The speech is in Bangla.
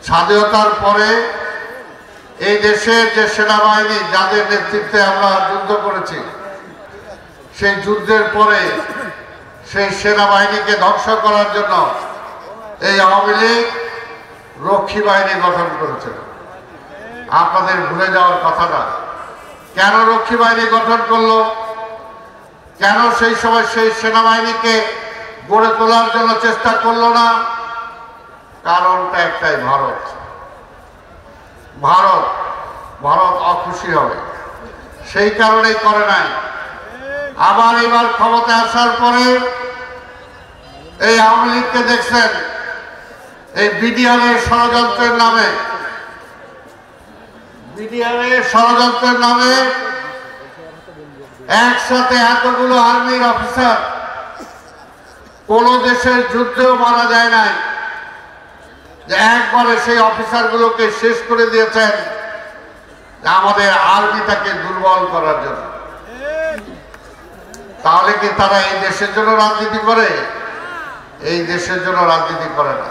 স্বাধীনতার পরে এই দেশের যে সেনাবাহিনী যাদের নেতৃত্বে আমরা যুদ্ধ করেছি, সেই যুদ্ধের পরে সেই সেনাবাহিনীকে ধ্বংস করার জন্য এই আওয়ামী লীগ রক্ষী বাহিনী গঠন করেছিল। আপনাদের ভুলে যাওয়ার কথা না। কেন রক্ষী বাহিনী গঠন করলো? কেন সেই সময় সেই সেনাবাহিনীকে গড়ে তোলার জন্য চেষ্টা করলো না? কারণটা একটাই, ভারত। ভারত ভারত অখুশি হবে, সেই কারণেই করে নাই। আবার এবার ক্ষমতায় আসার পরে এই আওয়ামী লীগকে দেখছেন এই বিডিআরের ষড়যন্ত্রের নামে একসাথে এতগুলো আর্মির অফিসার, কোন দেশের যুদ্ধেও মারা যায় নাই, যে একবারে সেই অফিসারগুলোকে শেষ করে দিয়েছেন আমাদের আর্মিটাকে দুর্বল করার জন্য। তাহলে কি তারা এই দেশের জন্য রাজনীতি করে? এই দেশের জন্য রাজনীতি করে না।